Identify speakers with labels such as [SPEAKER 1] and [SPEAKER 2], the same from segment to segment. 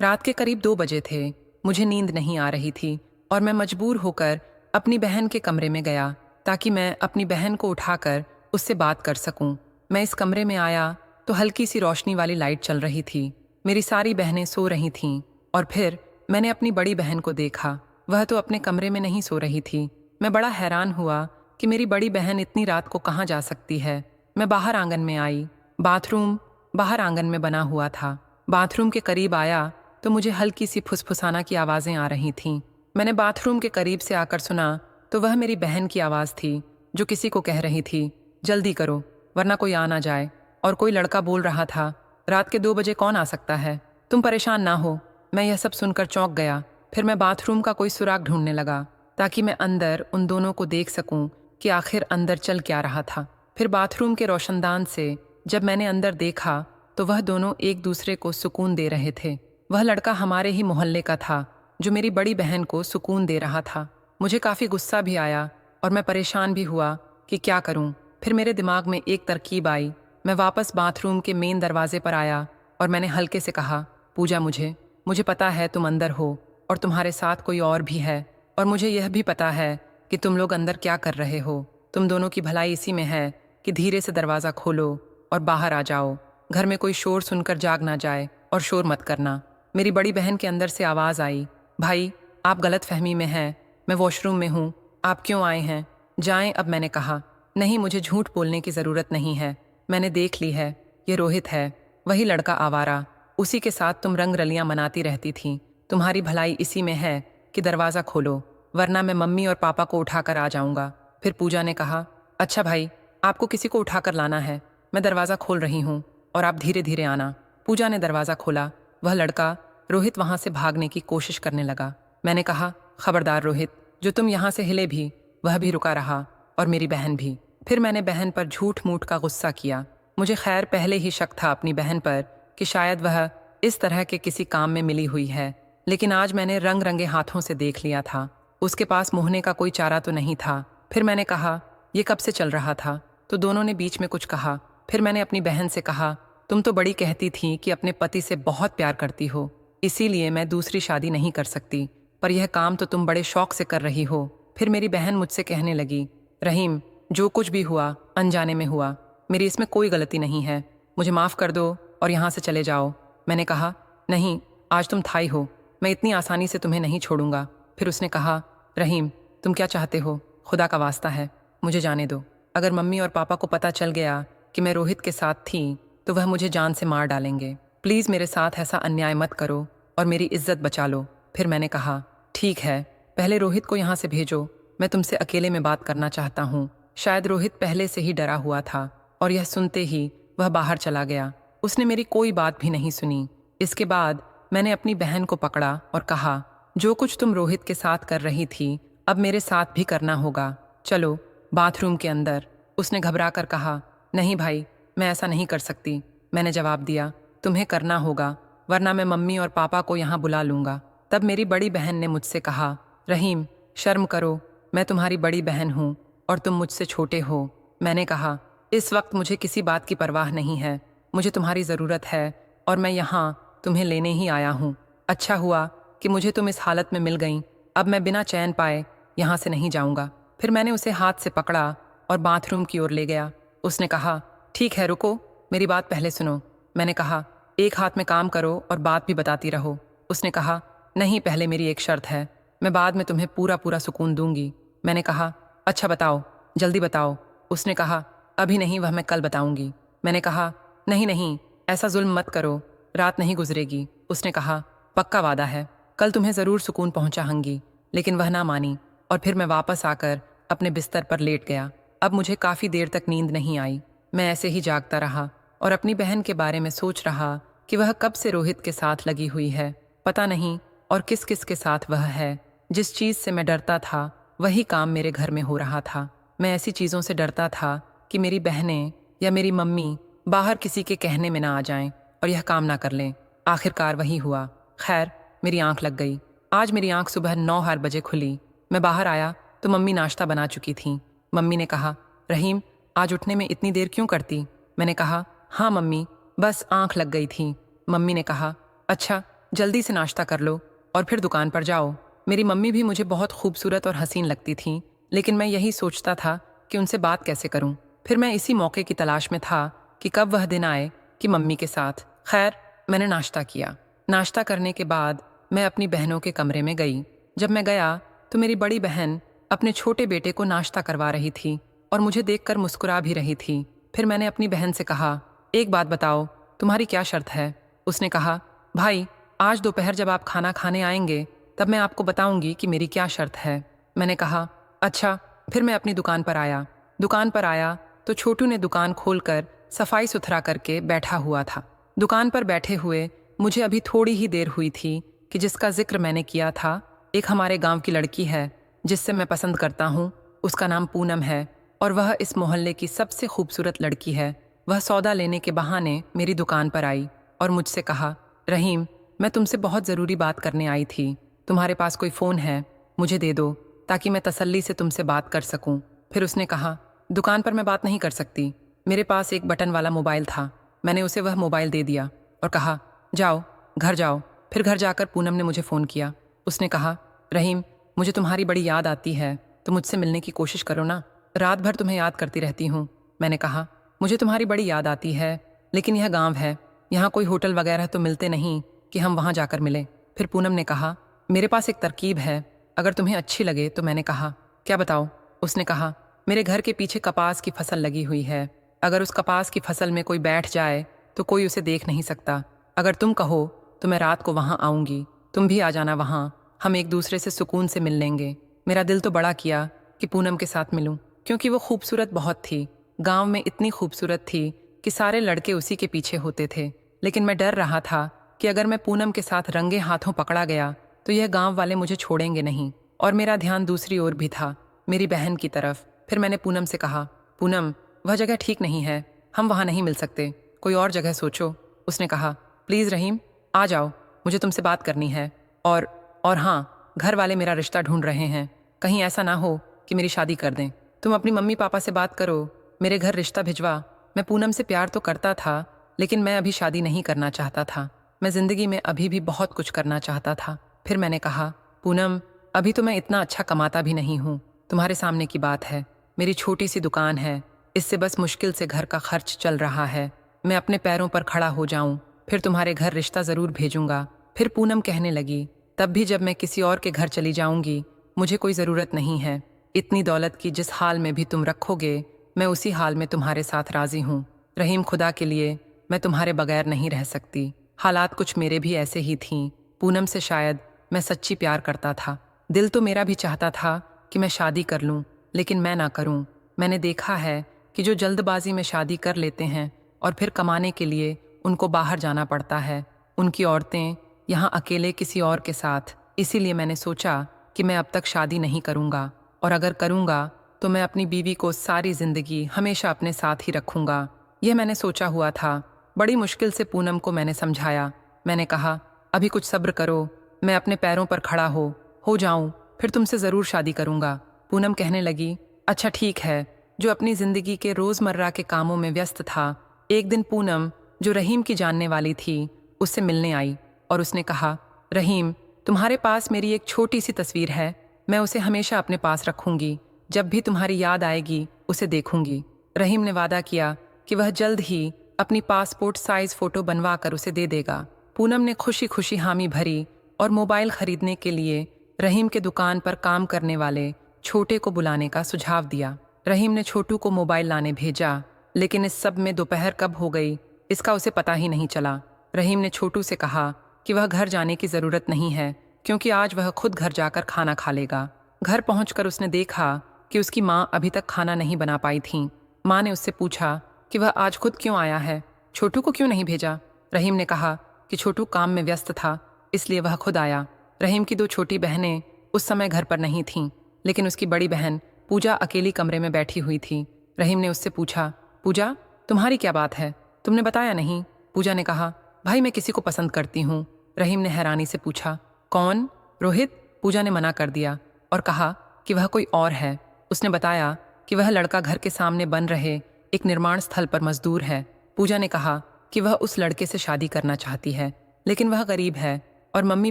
[SPEAKER 1] रात के करीब 2 बजे थे। मुझे नींद नहीं आ रही थी और मैं मजबूर होकर अपनी बहन के कमरे में गया ताकि मैं अपनी बहन को उठाकर उससे बात कर सकूं। मैं इस कमरे में आया तो हल्की सी रोशनी वाली लाइट चल रही थी। मेरी सारी बहनें सो रही थीं और फिर मैंने अपनी बड़ी बहन को देखा। वह तो अपने कमरे में नहीं सो रही थी। मैं बड़ा हैरान हुआ कि मेरी बड़ी बहन इतनी रात को कहाँ जा सकती है। मैं बाहर आंगन में आई। बाथरूम बाहर आंगन में बना हुआ था। बाथरूम के करीब आया तो मुझे हल्की सी फुसफुसाना की आवाज़ें आ रही थीं। मैंने बाथरूम के करीब से आकर सुना तो वह मेरी बहन की आवाज़ थी जो किसी को कह रही थी, जल्दी करो वरना कोई आ ना जाए। और कोई लड़का बोल रहा था, रात के 2 बजे कौन आ सकता है, तुम परेशान ना हो। मैं यह सब सुनकर चौंक गया। फिर मैं बाथरूम का कोई सुराग ढूंढने लगा ताकि मैं अंदर उन दोनों को देख सकूं कि आखिर अंदर चल क्या रहा था। फिर बाथरूम के रोशनदान से जब मैंने अंदर देखा तो वह दोनों एक दूसरे को सुकून दे रहे थे। वह लड़का हमारे ही मोहल्ले का था जो मेरी बड़ी बहन को सुकून दे रहा था। मुझे काफ़ी गुस्सा भी आया और मैं परेशान भी हुआ कि क्या करूं। फिर मेरे दिमाग में एक तरकीब आई। मैं वापस बाथरूम के मेन दरवाजे पर आया और मैंने हल्के से कहा, पूजा मुझे पता है तुम अंदर हो और तुम्हारे साथ कोई और भी है, और मुझे यह भी पता है कि तुम लोग अंदर क्या कर रहे हो। तुम दोनों की भलाई इसी में है कि धीरे से दरवाज़ा खोलो और बाहर आ जाओ। घर में कोई शोर सुनकर जाग ना जाए और शोर मत करना। मेरी बड़ी बहन के अंदर से आवाज़ आई, भाई आप गलत फहमी में हैं, मैं वॉशरूम में हूँ, आप क्यों आए हैं, जाएं अब। मैंने कहा, नहीं मुझे झूठ बोलने की ज़रूरत नहीं है, मैंने देख ली है, ये रोहित है, वही लड़का आवारा, उसी के साथ तुम रंग रलियां मनाती रहती थीं। तुम्हारी भलाई इसी में है कि दरवाज़ा खोलो वरना मैं मम्मी और पापा को उठाकर आ जाऊंगा। फिर पूजा ने कहा, अच्छा भाई आपको किसी को उठाकर लाना है, मैं दरवाज़ा खोल रही हूँ और आप धीरे धीरे आना। पूजा ने दरवाज़ा खोला। वह लड़का रोहित वहाँ से भागने की कोशिश करने लगा। मैंने कहा, खबरदार रोहित, जो तुम यहाँ से हिले भी वह भी रुका रहा और मेरी बहन भी। फिर मैंने बहन पर झूठ मूठ का गुस्सा किया। मुझे खैर पहले ही शक था अपनी बहन पर कि शायद वह इस तरह के किसी काम में मिली हुई है, लेकिन आज मैंने रंग रंगे हाथों से देख लिया था। उसके पास मुहने का कोई चारा तो नहीं था। फिर मैंने कहा, ये कब से चल रहा था? तो दोनों ने बीच में कुछ कहा। फिर मैंने अपनी बहन से कहा, तुम तो बड़ी कहती थी कि अपने पति से बहुत प्यार करती हो, इसीलिए मैं दूसरी शादी नहीं कर सकती, पर यह काम तो तुम बड़े शौक से कर रही हो। फिर मेरी बहन मुझसे कहने लगी, रहीम जो कुछ भी हुआ अनजाने में हुआ, मेरी इसमें कोई गलती नहीं है, मुझे माफ़ कर दो और यहाँ से चले जाओ। मैंने कहा, नहीं आज तुम थाई हो, मैं इतनी आसानी से तुम्हें नहीं छोड़ूंगा। फिर उसने कहा, रहीम तुम क्या चाहते हो, खुदा का वास्ता है मुझे जाने दो। अगर मम्मी और पापा को पता चल गया कि मैं रोहित के साथ थी तो वह मुझे जान से मार डालेंगे। प्लीज़ मेरे साथ ऐसा अन्याय मत करो और मेरी इज्जत बचा लो। फिर मैंने कहा, ठीक है, पहले रोहित को यहाँ से भेजो, मैं तुमसे अकेले में बात करना चाहता हूँ। शायद रोहित पहले से ही डरा हुआ था और यह सुनते ही वह बाहर चला गया। उसने मेरी कोई बात भी नहीं सुनी। इसके बाद मैंने अपनी बहन को पकड़ा और कहा, जो कुछ तुम रोहित के साथ कर रही थी अब मेरे साथ भी करना होगा, चलो बाथरूम के अंदर। उसने घबरा कर कहा, नहीं भाई मैं ऐसा नहीं कर सकती। मैंने जवाब दिया, तुम्हें करना होगा वरना मैं मम्मी और पापा को यहाँ बुला लूँगा। तब मेरी बड़ी बहन ने मुझसे कहा, रहीम शर्म करो, मैं तुम्हारी बड़ी बहन हूँ और तुम मुझसे छोटे हो। मैंने कहा, इस वक्त मुझे किसी बात की परवाह नहीं है, मुझे तुम्हारी ज़रूरत है और मैं यहाँ तुम्हें लेने ही आया हूँ। अच्छा हुआ कि मुझे तुम इस हालत में मिल गई, अब मैं बिना चैन पाए यहाँ से नहीं जाऊँगा। फिर मैंने उसे हाथ से पकड़ा और बाथरूम की ओर ले गया। उसने कहा, ठीक है रुको, मेरी बात पहले सुनो। मैंने कहा, एक हाथ में काम करो और बात भी बताती रहो। उसने कहा, नहीं पहले मेरी एक शर्त है, मैं बाद में तुम्हें पूरा पूरा सुकून दूंगी। मैंने कहा, अच्छा बताओ, जल्दी बताओ। उसने कहा, अभी नहीं, वह मैं कल बताऊंगी। मैंने कहा, नहीं नहीं ऐसा जुल्म मत करो, रात नहीं गुजरेगी। उसने कहा, पक्का वादा है, कल तुम्हें ज़रूर सुकून पहुंचाऊंगी। लेकिन वह ना मानी और फिर मैं वापस आकर अपने बिस्तर पर लेट गया। अब मुझे काफ़ी देर तक नींद नहीं आई। मैं ऐसे ही जागता रहा और अपनी बहन के बारे में सोच रहा कि वह कब से रोहित के साथ लगी हुई है, पता नहीं और किस किस के साथ वह है। जिस चीज़ से मैं डरता था वही काम मेरे घर में हो रहा था। मैं ऐसी चीज़ों से डरता था कि मेरी बहनें या मेरी मम्मी बाहर किसी के कहने में ना आ जाएं और यह काम ना कर लें। आखिरकार वही हुआ। खैर मेरी आंख लग गई। आज मेरी आंख सुबह 9 बजे खुली। मैं बाहर आया तो मम्मी नाश्ता बना चुकी थीं। मम्मी ने कहा, रहीम आज उठने में इतनी देर क्यों करती? मैंने कहा, हाँ मम्मी, बस आंख लग गई थी। मम्मी ने कहा, अच्छा जल्दी से नाश्ता कर लो और फिर दुकान पर जाओ। मेरी मम्मी भी मुझे बहुत खूबसूरत और हसीन लगती थी, लेकिन मैं यही सोचता था कि उनसे बात कैसे करूं। फिर मैं इसी मौके की तलाश में था कि कब वह दिन आए कि मम्मी के साथ। खैर, मैंने नाश्ता किया। नाश्ता करने के बाद मैं अपनी बहनों के कमरे में गई। जब मैं गया तो मेरी बड़ी बहन अपने छोटे बेटे को नाश्ता करवा रही थी और मुझे देखकर मुस्कुरा भी रही थी। फिर मैंने अपनी बहन से कहा, एक बात बताओ, तुम्हारी क्या शर्त है? उसने कहा, भाई, आज दोपहर जब आप खाना खाने आएंगे तब मैं आपको बताऊंगी कि मेरी क्या शर्त है। मैंने कहा, अच्छा। फिर मैं अपनी दुकान पर आया। दुकान पर आया तो छोटू ने दुकान खोलकर सफाई सुथरा करके बैठा हुआ था। दुकान पर बैठे हुए मुझे अभी थोड़ी ही देर हुई थी कि जिसका जिक्र मैंने किया था, एक हमारे गांव की लड़की है जिससे मैं पसंद करता हूँ। उसका नाम पूनम है और वह इस मोहल्ले की सबसे खूबसूरत लड़की है। वह सौदा लेने के बहाने मेरी दुकान पर आई और मुझसे कहा, रहीम, मैं तुमसे बहुत ज़रूरी बात करने आई थी। तुम्हारे पास कोई फ़ोन है? मुझे दे दो ताकि मैं तसल्ली से तुमसे बात कर सकूं। फिर उसने कहा, दुकान पर मैं बात नहीं कर सकती। मेरे पास एक बटन वाला मोबाइल था। मैंने उसे वह मोबाइल दे दिया और कहा, जाओ, घर जाओ। फिर घर जाकर पूनम ने मुझे फ़ोन किया। उसने कहा, रहीम, मुझे तुम्हारी बड़ी याद आती है, तो मुझसे मिलने की कोशिश करो ना। रात भर तुम्हें याद करती रहती हूँ। मैंने कहा, मुझे तुम्हारी बड़ी याद आती है, लेकिन यह गाँव है, यहाँ कोई होटल वगैरह तो मिलते नहीं कि हम वहाँ जाकर मिलें। फिर पूनम ने कहा, मेरे पास एक तरकीब है, अगर तुम्हें अच्छी लगे तो। मैंने कहा, क्या बताओ? उसने कहा, मेरे घर के पीछे कपास की फसल लगी हुई है। अगर उस कपास की फसल में कोई बैठ जाए तो कोई उसे देख नहीं सकता। अगर तुम कहो तो मैं रात को वहाँ आऊँगी, तुम भी आ जाना वहाँ। हम एक दूसरे से सुकून से मिल लेंगे। मेरा दिल तो बड़ा किया कि पूनम के साथ मिलूं, क्योंकि वो खूबसूरत बहुत थी। गांव में इतनी खूबसूरत थी कि सारे लड़के उसी के पीछे होते थे। लेकिन मैं डर रहा था कि अगर मैं पूनम के साथ रंगे हाथों पकड़ा गया तो यह गांव वाले मुझे छोड़ेंगे नहीं। और मेरा ध्यान दूसरी ओर भी था, मेरी बहन की तरफ। फिर मैंने पूनम से कहा, पूनम, वह जगह ठीक नहीं है, हम वहाँ नहीं मिल सकते, कोई और जगह सोचो। उसने कहा, प्लीज़ रहीम, आ जाओ, मुझे तुमसे बात करनी है। और हाँ, घर वाले मेरा रिश्ता ढूंढ रहे हैं, कहीं ऐसा ना हो कि मेरी शादी कर दें। तुम अपनी मम्मी पापा से बात करो, मेरे घर रिश्ता भिजवा। मैं पूनम से प्यार तो करता था, लेकिन मैं अभी शादी नहीं करना चाहता था। मैं ज़िंदगी में अभी भी बहुत कुछ करना चाहता था। फिर मैंने कहा, पूनम, अभी तो मैं इतना अच्छा कमाता भी नहीं हूँ। तुम्हारे सामने की बात है, मेरी छोटी सी दुकान है, इससे बस मुश्किल से घर का खर्च चल रहा है। मैं अपने पैरों पर खड़ा हो जाऊं, फिर तुम्हारे घर रिश्ता ज़रूर भेजूंगा। फिर पूनम कहने लगी, तब भी जब मैं किसी और के घर चली जाऊंगी, मुझे कोई ज़रूरत नहीं है। इतनी दौलत की जिस हाल में भी तुम रखोगे, मैं उसी हाल में तुम्हारे साथ राज़ी हूँ। रहीम, खुदा के लिए मैं तुम्हारे बगैर नहीं रह सकती। हालात कुछ मेरे भी ऐसे ही थीं। पूनम से शायद मैं सच्ची प्यार करता था। दिल तो मेरा भी चाहता था कि मैं शादी कर लूं, लेकिन मैं ना करूं। मैंने देखा है कि जो जल्दबाजी में शादी कर लेते हैं और फिर कमाने के लिए उनको बाहर जाना पड़ता है, उनकी औरतें यहाँ अकेले किसी और के साथ। इसीलिए मैंने सोचा कि मैं अब तक शादी नहीं करूँगा, और अगर करूँगा तो मैं अपनी बीवी को सारी ज़िंदगी हमेशा अपने साथ ही रखूँगा। यह मैंने सोचा हुआ था। बड़ी मुश्किल से पूनम को मैंने समझाया। मैंने कहा, अभी कुछ सब्र करो, मैं अपने पैरों पर खड़ा हो जाऊं, फिर तुमसे ज़रूर शादी करूँगा। पूनम कहने लगी, अच्छा ठीक है। जो अपनी ज़िंदगी के रोज़मर्रा के कामों में व्यस्त था, एक दिन पूनम, जो रहीम की जानने वाली थी, उससे मिलने आई और उसने कहा, रहीम, तुम्हारे पास मेरी एक छोटी सी तस्वीर है, मैं उसे हमेशा अपने पास रखूँगी। जब भी तुम्हारी याद आएगी उसे देखूँगी। रहीम ने वादा किया कि वह जल्द ही अपनी पासपोर्ट साइज़ फ़ोटो बनवा कर उसे दे देगा। पूनम ने खुशी खुशी हामी भरी और मोबाइल खरीदने के लिए रहीम के दुकान पर काम करने वाले छोटे को बुलाने का सुझाव दिया। रहीम ने छोटू को मोबाइल लाने भेजा, लेकिन इस सब में दोपहर कब हो गई इसका उसे पता ही नहीं चला। रहीम ने छोटू से कहा कि वह घर जाने की ज़रूरत नहीं है, क्योंकि आज वह खुद घर जाकर खाना खा लेगा। घर पहुंचकर उसने देखा कि उसकी माँ अभी तक खाना नहीं बना पाई थी। माँ ने उससे पूछा कि वह आज खुद क्यों आया है, छोटू को क्यों नहीं भेजा? रहीम ने कहा कि छोटू काम में व्यस्त था, इसलिए वह खुद आया। रहीम की दो छोटी बहनें उस समय घर पर नहीं थीं, लेकिन उसकी बड़ी बहन पूजा अकेली कमरे में बैठी हुई थी। रहीम ने उससे पूछा, पूजा, तुम्हारी क्या बात है, तुमने बताया नहीं? पूजा ने कहा, भाई, मैं किसी को पसंद करती हूँ। रहीम ने हैरानी से पूछा, कौन? रोहित? पूजा ने मना कर दिया और कहा कि वह कोई और है। उसने बताया कि वह लड़का घर के सामने बन रहे एक निर्माण स्थल पर मजदूर है। पूजा ने कहा कि वह उस लड़के से शादी करना चाहती है, लेकिन वह गरीब है, और मम्मी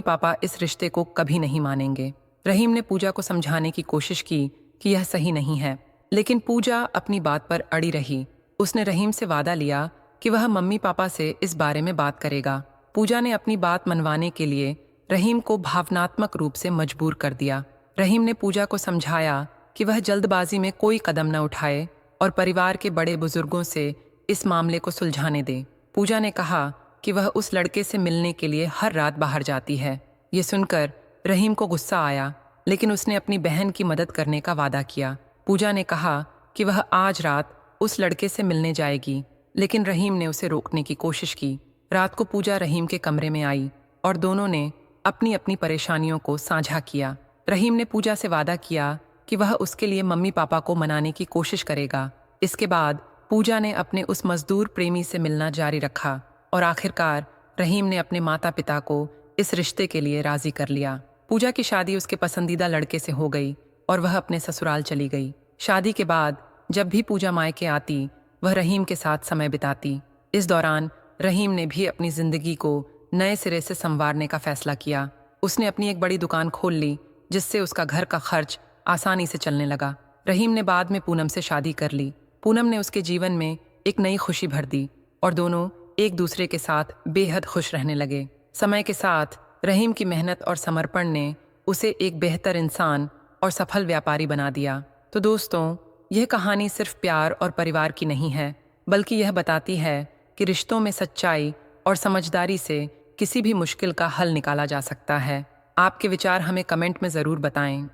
[SPEAKER 1] पापा इस रिश्ते को कभी नहीं मानेंगे। रहीम ने पूजा को समझाने की कोशिश की कि यह सही नहीं है, लेकिन पूजा अपनी बात पर अड़ी रही। उसने रहीम से वादा लिया कि वह मम्मी पापा से इस बारे में बात करेगा। पूजा ने अपनी बात मनवाने के लिए रहीम को भावनात्मक रूप से मजबूर कर दिया। रहीम ने पूजा को समझाया कि वह जल्दबाजी में कोई कदम न उठाए और परिवार के बड़े बुजुर्गों से इस मामले को सुलझाने दे। पूजा ने कहा कि वह उस लड़के से मिलने के लिए हर रात बाहर जाती है। ये सुनकर रहीम को गुस्सा आया, लेकिन उसने अपनी बहन की मदद करने का वादा किया। पूजा ने कहा कि वह आज रात उस लड़के से मिलने जाएगी, लेकिन रहीम ने उसे रोकने की कोशिश की। रात को पूजा रहीम के कमरे में आई और दोनों ने अपनी अपनी परेशानियों को साझा किया। रहीम ने पूजा से वादा किया कि वह उसके लिए मम्मी पापा को मनाने की कोशिश करेगा। इसके बाद पूजा ने अपने उस मजदूर प्रेमी से मिलना जारी रखा और आखिरकार रहीम ने अपने माता पिता को इस रिश्ते के लिए राजी कर लिया। पूजा की शादी उसके पसंदीदा लड़के से हो गई और वह अपने ससुराल चली गई। शादी के बाद जब भी पूजा मायके आती, वह रहीम के साथ समय बिताती। इस दौरान रहीम ने भी अपनी जिंदगी को नए सिरे से संवारने का फैसला किया। उसने अपनी एक बड़ी दुकान खोल ली, जिससे उसका घर का खर्च आसानी से चलने लगा। रहीम ने बाद में पूनम से शादी कर ली। पूनम ने उसके जीवन में एक नई खुशी भर दी और दोनों एक दूसरे के साथ बेहद खुश रहने लगे। समय के साथ रहीम की मेहनत और समर्पण ने उसे एक बेहतर इंसान और सफल व्यापारी बना दिया। तो दोस्तों, यह कहानी सिर्फ प्यार और परिवार की नहीं है, बल्कि यह बताती है कि रिश्तों में सच्चाई और समझदारी से किसी भी मुश्किल का हल निकाला जा सकता है। आपके विचार हमें कमेंट में ज़रूर बताएं।